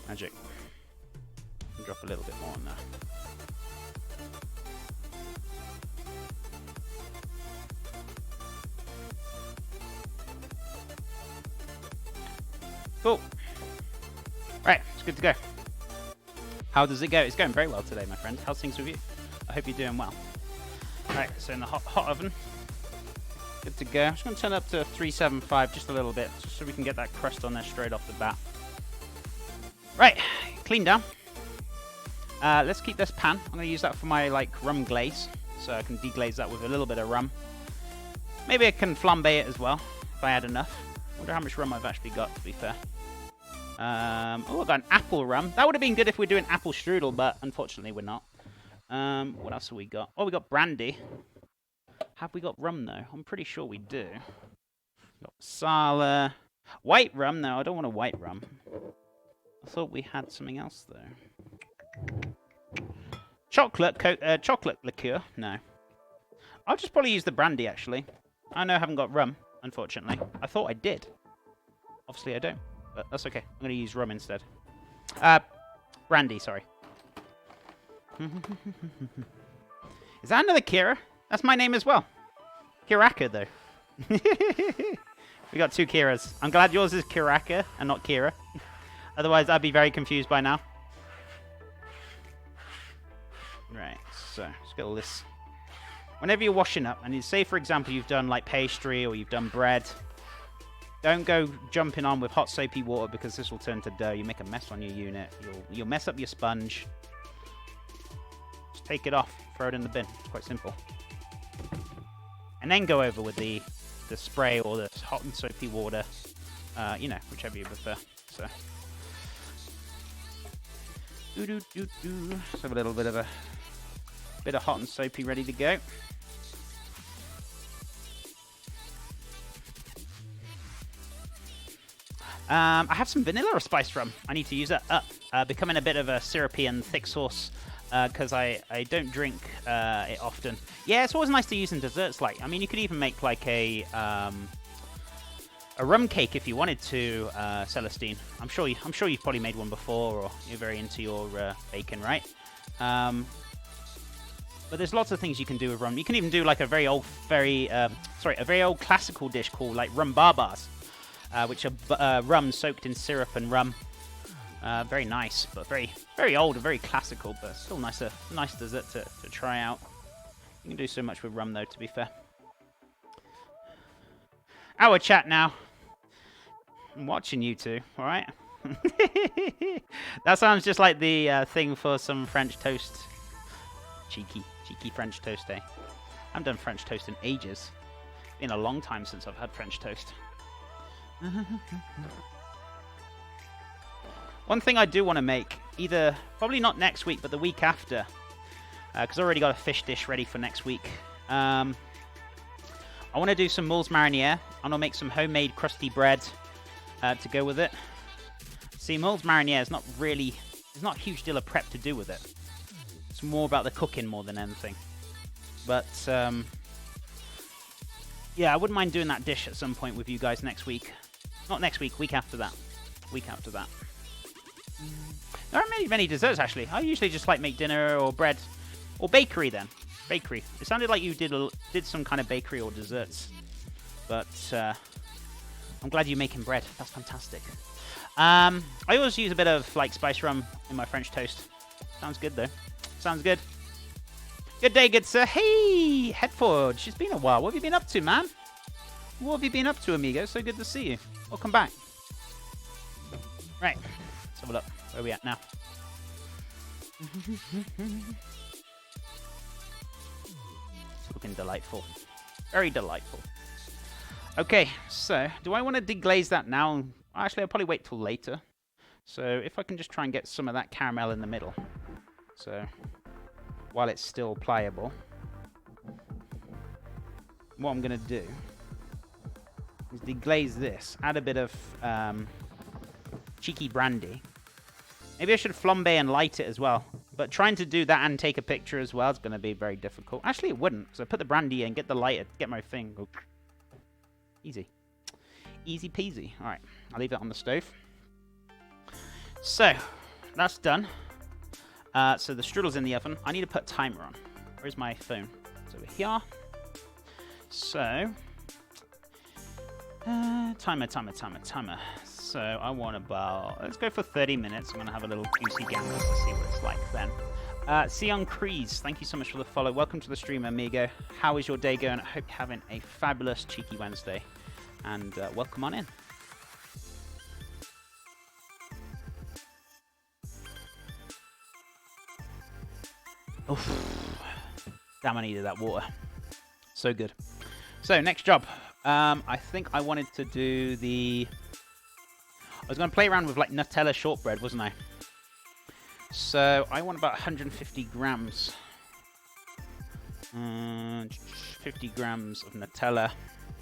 Magic. Drop a little bit more on there. Cool. Right, it's good to go. How does it go? It's going very well today, my friend. How's things with you? I hope you're doing well. Right, so in the hot oven. Good to go. I'm just going to turn it up to 375 just a little bit, just so we can get that crust on there straight off the bat. Right, clean down. Let's keep this pan. I'm going to use that for my rum glaze, so I can deglaze that with a little bit of rum. Maybe I can flambe it as well if I add enough. I wonder how much rum I've actually got, to be fair. Oh, I've got an apple rum. That would have been good if we're doing apple strudel, but unfortunately we're not. What else have we got? Oh, we got brandy. Have we got rum, though? I'm pretty sure we do. Got Sala. White rum? No, I don't want a white rum. I thought we had something else, though. Chocolate liqueur? No. I'll just probably use the brandy, actually. I know I haven't got rum, unfortunately. I thought I did. Obviously, I don't. But that's okay. I'm going to use rum instead. Brandy, sorry. Is that another Kira? That's my name as well. Kiraka, though. We got two Kiras. I'm glad yours is Kiraka and not Kira. Otherwise, I'd be very confused by now. Right, so let's get all this. Whenever you're washing up, and you say, for example, you've done like pastry or you've done bread, don't go jumping on with hot soapy water because this will turn to dough. You make a mess on your unit. You'll mess up your sponge. Just take it off, throw it in the bin. It's quite simple. And then go over with the spray or the hot and soapy water. You know, whichever you prefer. So, let's have a little bit of hot and soapy ready to go. I have some vanilla spice rum. I need to use that up. Becoming a bit of a syrupy and thick sauce because I don't drink it often. Yeah, it's always nice to use in desserts. I mean, you could even make like a rum cake if you wanted to, Celestine. I'm sure you've probably made one before, or you're very into your bacon, right? But there's lots of things you can do with rum. You can even do like a very old classical dish called like rum barbars. Which are rum soaked in syrup and rum. Very nice, but very, very old and very classical, but still nice dessert to try out. You can do so much with rum, though, to be fair. Our chat now. I'm watching you two, all right? That sounds just like the thing for some French toast. Cheeky French toast, eh? I haven't done French toast in ages. It's been a long time since I've had French toast. One thing I do want to make, probably not next week, but the week after, because I already got a fish dish ready for next week. I want to do some moules marinière, and I'll make some homemade crusty bread to go with it. See, moules marinière is not there's not a huge deal of prep to do with it. It's more about the cooking more than anything. But yeah, I wouldn't mind doing that dish at some point with you guys next week. Not next week, week after that. Week after that. There aren't many desserts, actually. I usually just make dinner or bread. Or bakery, then. Bakery. It sounded like you did some kind of bakery or desserts. But I'm glad you're making bread. That's fantastic. I always use a bit of spice rum in my French toast. Sounds good, though. Sounds good. Good day, good sir. Hey, Headforge. It's been a while. What have you been up to, man? What have you been up to, amigo? So good to see you. Welcome back. Right. Let's have a look. Where are we at now? It's looking delightful. Very delightful. Okay, so do I want to deglaze that now? Actually, I'll probably wait till later. So if I can just try and get some of that caramel in the middle. So while it's still pliable, what I'm going to do is deglaze this, add a bit of cheeky brandy. Maybe I should flambe and light it as well. But trying to do that and take a picture as well is going to be very difficult. Actually, it wouldn't, because I put the brandy in, get the lighter, get my thing. Go. Easy. Easy peasy. All right, I'll leave it on the stove. So, that's done. So the strudel's in the oven. I need to put timer on. Where's my phone? It's over here. So, timer. So I want about, let's go for 30 minutes. I'm going to have a little juicy gander to see what it's like then. Sion Crease, thank you so much for the follow. Welcome to the stream, amigo. How is your day going? I hope you're having a fabulous Cheeky Wednesday. And welcome on in. Oof. Damn, I needed that water. So good. So, next job. I think I wanted to do the... I was going to play around with like Nutella shortbread, wasn't I? So, I want about 150 grams. 50 grams of Nutella.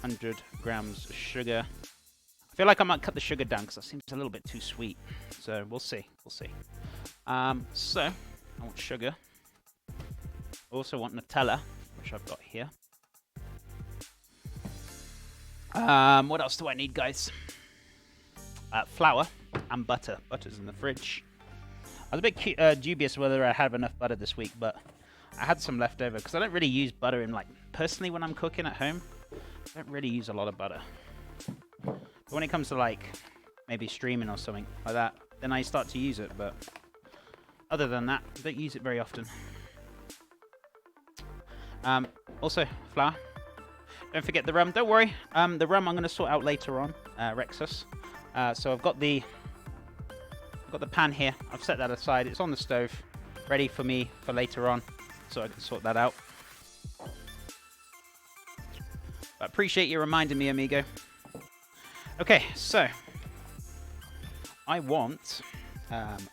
100 grams of sugar. I feel like I might cut the sugar down because that seems a little bit too sweet. So, we'll see. We'll see. So, I want sugar. Also want Nutella, which I've got here. What else do I need, guys? Flour and butter. Butter's in the fridge. I was a bit dubious whether I have enough butter this week, but I had some left over because I don't really use butter in, like, personally when I'm cooking at home. I don't really use a lot of butter. But when it comes to, like, maybe streaming or something like that, then I start to use it, but other than that, I don't use it very often. Also, flour. Don't forget the rum. Don't worry. The rum I'm going to sort out later on, Rexus. So I've got the pan here. I've set that aside. It's on the stove, ready for me for later on, so I can sort that out. But appreciate you reminding me, amigo. Okay, so I want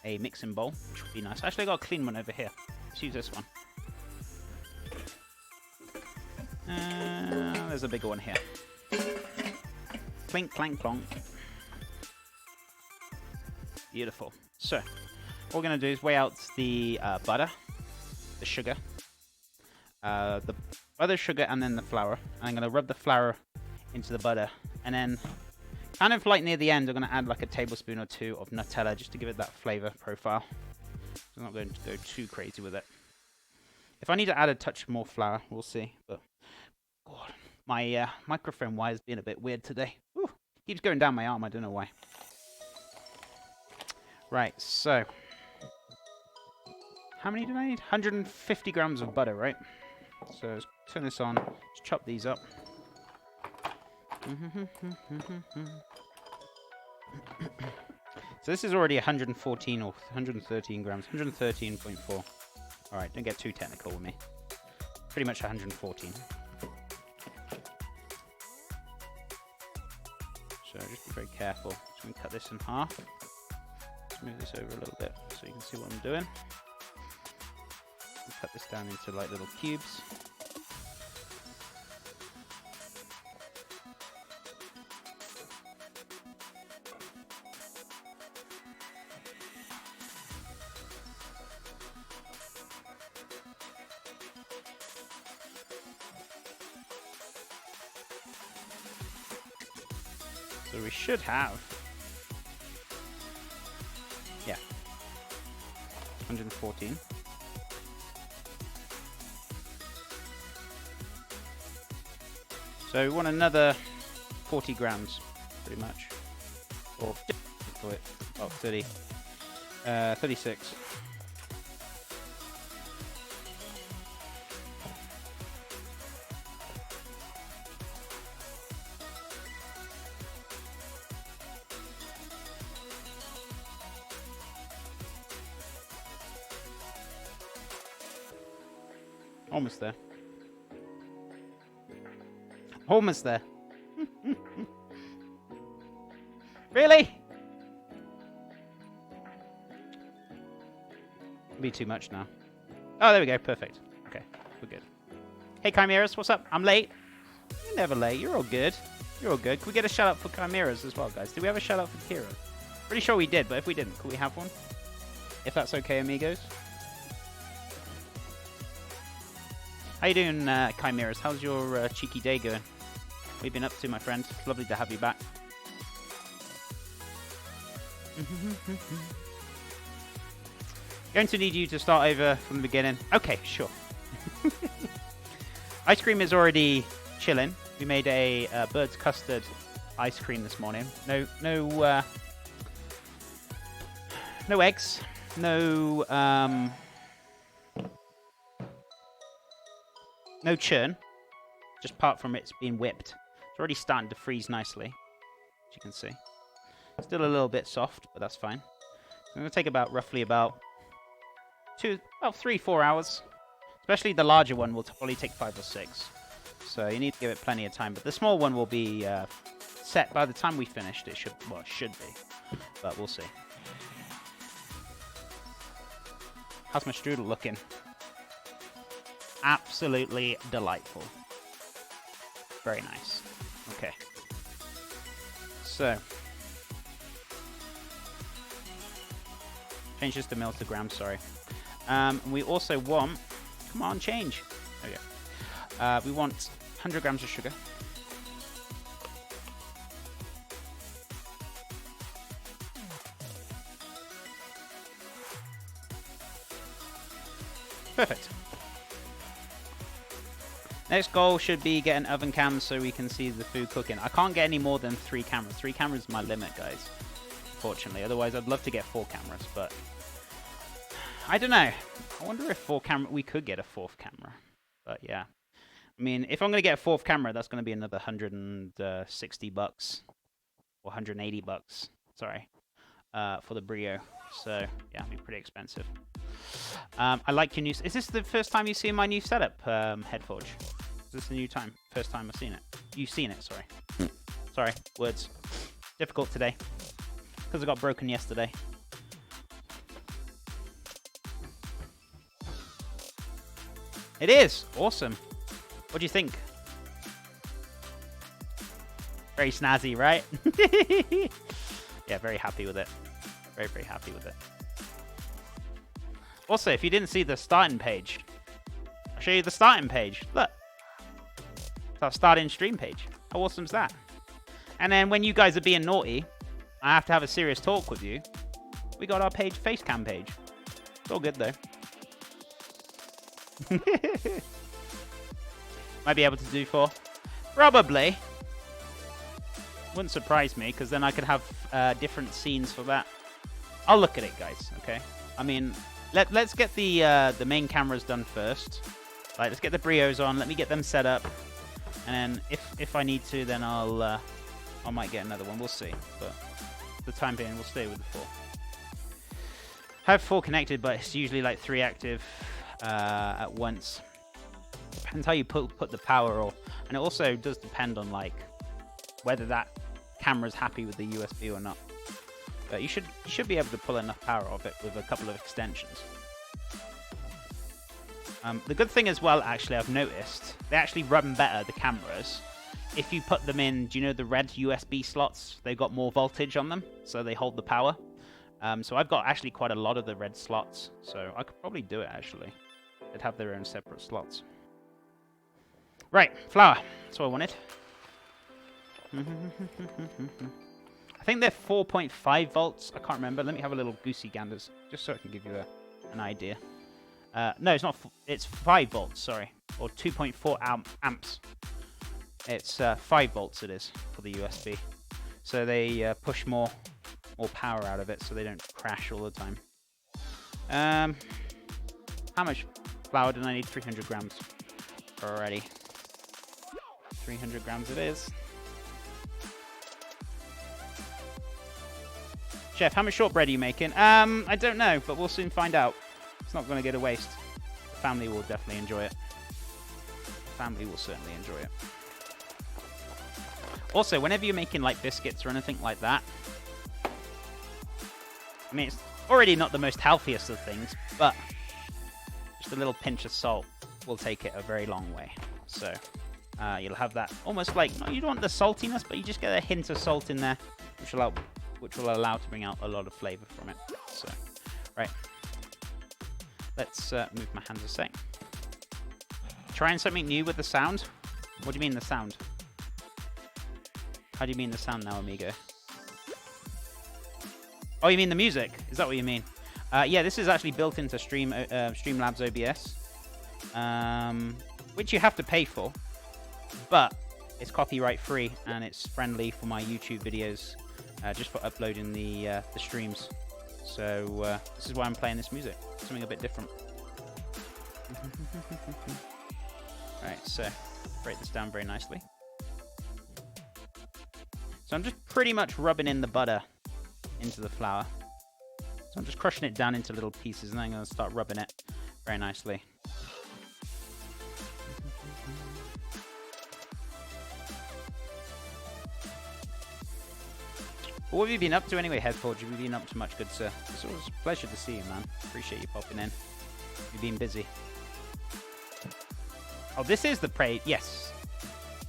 a mixing bowl, which would be nice. Actually, I got a clean one over here. Let's use this one. There's a bigger one here. Clink, clank, clonk. Beautiful. So, what we're going to do is weigh out the butter, the sugar, the butter, sugar, and then the flour. And I'm going to rub the flour into the butter. And then, kind of like near the end, I'm going to add like a tablespoon or two of Nutella just to give it that flavor profile. I'm not going to go too crazy with it. If I need to add a touch more flour, we'll see. But God, my microphone wire's being a bit weird today. Whew, keeps going down my arm. I don't know why. Right, so how many do I need? 150 grams of butter, right? So let's turn this on. Let's chop these up. So this is already 114 or 113 grams. 113.4. All right, don't get too technical with me. Pretty much 114. So just be very careful. So I'm going to cut this in half. Let's move this over a little bit so you can see what I'm doing. Cut this down into like little cubes. So we should have, yeah, 114. So we want another 40 grams, pretty much, or about 30, 36. Almost there. Almost there. Really? Be too much now. Oh, there we go. Perfect. Okay, we're good. Hey, Chimeras, what's up? I'm late. You're never late. You're all good. You're all good. Can we get a shout out for Chimeras as well, guys? Did we have a shout out for Kira? Pretty sure we did, but if we didn't, could we have one? If that's okay, amigos. How you doing, Chimeras? How's your cheeky day going? What have you been up to, my friend? It's lovely to have you back. Going to need you to start over from the beginning. Okay, sure. Ice cream is already chilling. We made a bird's custard ice cream this morning. No eggs. No churn. Just apart from it's being whipped. It's already starting to freeze nicely, as you can see. Still a little bit soft, but that's fine. It's going to take roughly about 3-4 hours. Especially the larger one will probably take 5 or 6. So you need to give it plenty of time. But the small one will be set by the time we finished. It should be. But we'll see. How's my strudel looking? Absolutely delightful. Very nice. Okay. So. Change this to mils to grams, sorry. We also want... Come on, change. There we go. We want 100 grams of sugar. Perfect. Next goal should be get an oven cam so we can see the food cooking. I can't get any more than 3 cameras. 3 cameras is my limit, guys. Fortunately. Otherwise, I'd love to get 4 cameras, but... I don't know. I wonder if we could get a 4th camera. But yeah. I mean, if I'm going to get a 4th camera, that's going to be another $160 or $180. Sorry. For the Brio. So, yeah, it'll be pretty expensive. I like your new... Is this the first time you see my new setup, Headforge? Is this a new time? First time I've seen it? You've seen it, sorry. Sorry, words. Difficult today. Because it got broken yesterday. It is! Awesome. What do you think? Very snazzy, right? Yeah, very happy with it. Very, very happy with it. Also, if you didn't see the starting page, I'll show you the starting page. Look. It's our starting stream page. How awesome is that? And then when you guys are being naughty, I have to have a serious talk with you. We got our page, Facecam page. It's all good, though. Might be able to do 4. Probably. Wouldn't surprise me, because then I could have different scenes for that. I'll look at it, guys, okay? I mean, let's get the main cameras done first. Like, let's get the Brios on. Let me get them set up. And then if I need to, then I might get another one. We'll see. But for the time being, we'll stay with the 4. I have 4 connected, but it's usually like 3 active at once. Depends how you put the power, and it also does depend on like whether that camera's happy with the USB or not. But you should be able to pull enough power off it with a couple of extensions. The good thing as well, actually, I've noticed, they actually run better, the cameras, if you put them in, do you know the red USB slots? They've got more voltage on them, so they hold the power. So I've got actually quite a lot of the red slots, so I could probably do it, actually. They'd have their own separate slots. Right, flour. That's what I wanted. I think they're 4.5 volts. I can't remember. Let me have a little goosey ganders, just so I can give you an idea. No, it's not. It's 5 volts, sorry. Or 2.4 amps. It's 5 volts it is for the USB. So they push more power out of it so they don't crash all the time. How much flour did I need? 300 grams already. 300 grams it is. Chef, how much shortbread are you making? I don't know, but we'll soon find out. It's not going to go to waste. The family will definitely enjoy it. The family will certainly enjoy it. Also, whenever you're making like biscuits or anything like that, I mean, it's already not the most healthiest of things, but just a little pinch of salt will take it a very long way. So you'll have that almost like, no, you don't want the saltiness, but you just get a hint of salt in there, which will allow to bring out a lot of flavor from it. So, right. Let's move my hands a sec. Trying something new with the sound? What do you mean the sound? How do you mean the sound now, amigo? Oh, you mean the music? Is that what you mean? Yeah, this is actually built into Streamlabs OBS, which you have to pay for, but it's copyright free and it's friendly for my YouTube videos, just for uploading the streams. So this is why I'm playing this music, something a bit different. Alright, so break this down very nicely. So I'm just pretty much rubbing in the butter into the flour. So I'm just crushing it down into little pieces, and then I'm going to start rubbing it very nicely. What have you been up to anyway, Headforge? Have you been up to much, good sir? It's always a pleasure to see you, man. Appreciate you popping in. You've been busy. Oh, this is the Prey. Yes.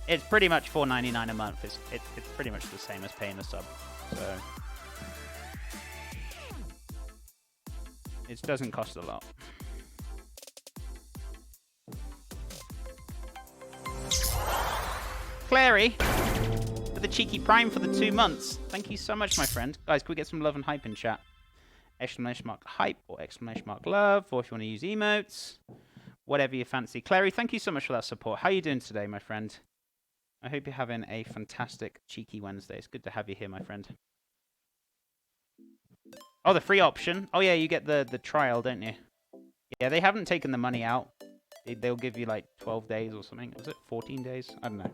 It's pretty much $4.99 a month. It's pretty much the same as paying a sub. So it doesn't cost a lot. Clary, for the cheeky prime for the 2 months. Thank you so much, my friend. Guys, can we get some love and hype in chat? Exclamation mark hype or exclamation mark love, or if you want to use emotes, whatever you fancy. Clary, thank you so much for that support. How are you doing today, my friend? I hope you're having a fantastic cheeky Wednesday. It's good to have you here, my friend. Oh, the free option. Oh, yeah, you get the trial, don't you? Yeah, they haven't taken the money out. They'll give you, like, 12 days or something. Was it 14 days? I don't know.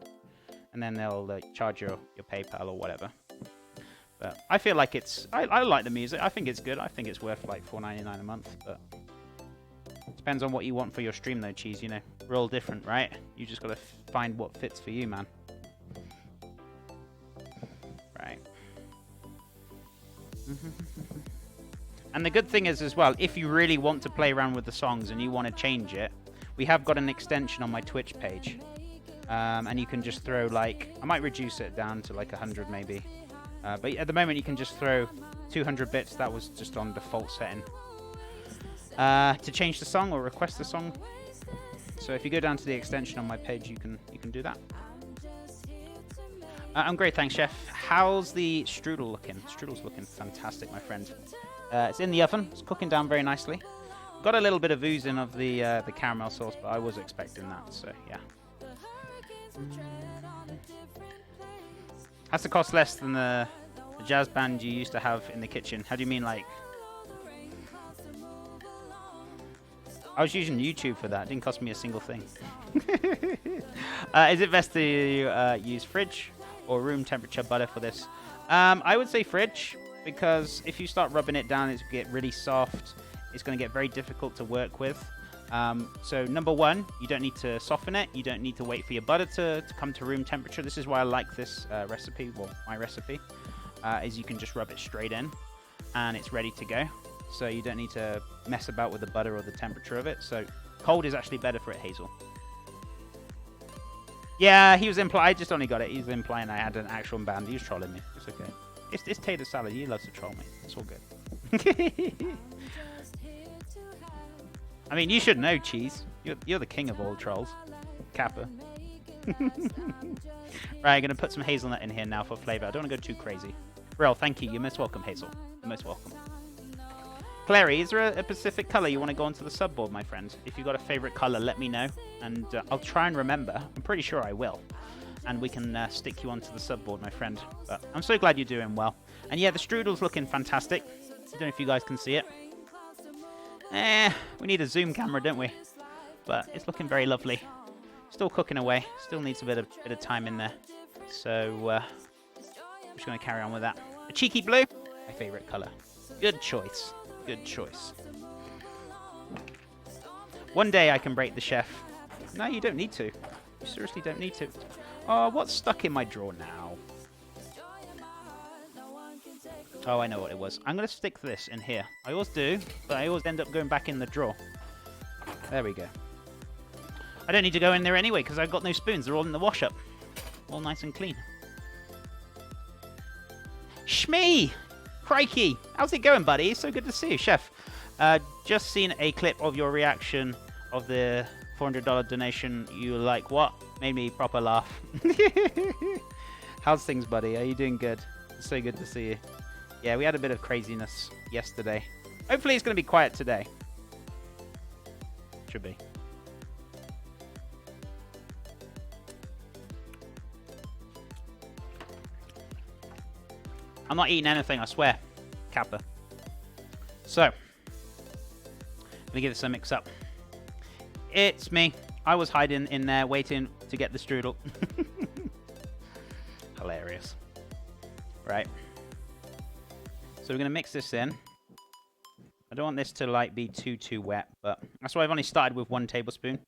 And then they'll charge your PayPal or whatever. But I feel like it's... I like the music. I think it's good. I think it's worth, like, $4.99 a month. But depends on what you want for your stream, though, Cheese. You know, we're all different, right? You just got to find what fits for you, man. Right. And the good thing is as well, if you really want to play around with the songs and you want to change it, we have got an extension on my Twitch page. And you can just throw, like, I might reduce it down to like 100 maybe. But at the moment you can just throw 200 bits. That was just on default setting. To change the song or request the song. So if you go down to the extension on my page, you can do that. I'm great, thanks, Chef. How's the strudel looking? Strudel's looking fantastic, my friend. It's in the oven. It's cooking down very nicely. Got a little bit of oozing of the caramel sauce, but I was expecting that, so yeah. Has to cost less than the jazz band you used to have in the kitchen. How do you mean, like? I was using YouTube for that. It didn't cost me a single thing. Is it best to use fridge or room temperature butter for this? I would say fridge, because if you start rubbing it down, it's going to get really soft. It's going to get very difficult to work with. So number one, you don't need to soften it. You don't need to wait for your butter to come to room temperature. This is why I like this recipe, well, my recipe, is you can just rub it straight in and it's ready to go. So you don't need to mess about with the butter or the temperature of it. So cold is actually better for it, Hazel. Yeah, he was implying, I just only got it. He was implying I had an actual band. He was trolling me. It's okay. It's tater salad. He loves to troll me. It's all good. I mean, you should know, Cheese. You're the king of all trolls. Kappa. Right, I'm going to put some hazelnut in here now for flavor. I don't want to go too crazy. Real, thank you. You're most welcome, Hazel. You're most welcome. Clary, is there a specific color you want to go onto the subboard, my friend? If you've got a favorite color, let me know. And I'll try and remember. I'm pretty sure I will. And we can stick you onto the subboard, my friend. But I'm so glad you're doing well. And yeah, the strudel's looking fantastic. I don't know if you guys can see it. We need a zoom camera, don't we? But it's looking very lovely. Still cooking away. Still needs a bit of time in there. So I'm just going to carry on with that. A cheeky blue, my favorite color. Good choice. Good choice. One day I can break the chef. No, you don't need to. You seriously don't need to. Oh, what's stuck in my drawer now? Oh, I know what it was. I'm going to stick this in here. I always do, but I always end up going back in the drawer. There we go. I don't need to go in there anyway, because I've got no spoons. They're all in the wash-up. All nice and clean. Shmee! Crikey! How's it going, buddy? So good to see you, Chef. Just seen a clip of your reaction of the $400 donation. You were like, what? Made me proper laugh. How's things, buddy? Are you doing good? It's so good to see you. Yeah, we had a bit of craziness yesterday. Hopefully it's going to be quiet today. Should be. I'm not eating anything, I swear. Kappa. So, let me give this a mix up. It's me. I was hiding in there waiting to get the strudel. Hilarious. Right. So we're going to mix this in. I don't want this to like be too wet, but that's why I've only started with 1 tablespoon.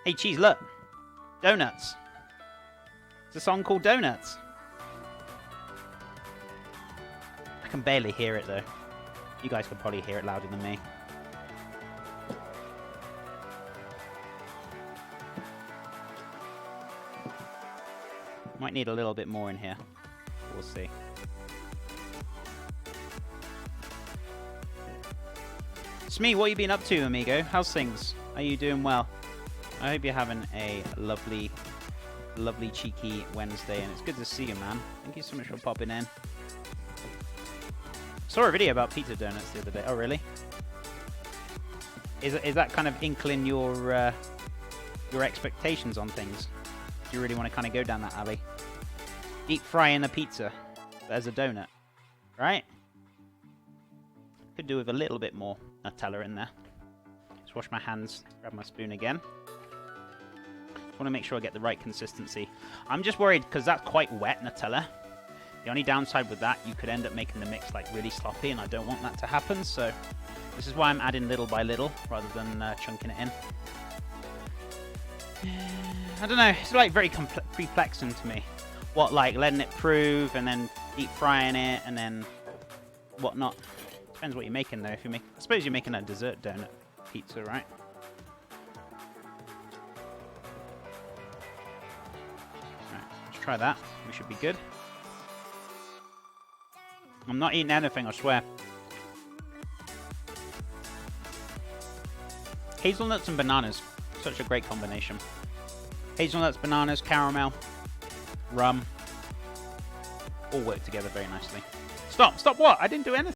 Hey, cheese, look. Donuts. It's a song called Donuts. I can barely hear it, though. You guys can probably hear it louder than me. Might need a little bit more in here. We'll see. Smee, what you been up to, amigo? How's things? Are you doing well? I hope you're having a lovely, cheeky Wednesday, and it's good to see you, man. Thank you so much for popping in. Saw a video about pizza donuts the other day. Oh, really? Is that kind of inkling your expectations on things? Do you really want to kind of go down that alley? Deep frying a pizza as a donut, right? Could do with a little bit more Nutella in there. Just wash my hands, grab my spoon again. Just want to make sure I get the right consistency. I'm just worried because that's quite wet Nutella. The only downside with that, you could end up making the mix like really sloppy, and I don't want that to happen. So this is why I'm adding little by little rather than chunking it in. I don't know. It's like very perplexing to me. What, like letting it prove and then deep frying it and then whatnot. Depends what you're making though. If you make, I suppose you're making a dessert donut pizza, right? Right, let's try that. We should be good. I'm not eating anything, I swear. Hazelnuts and bananas. Such a great combination. Hazelnuts, bananas, caramel, rum. All work together very nicely. Stop! Stop what? I didn't do anything.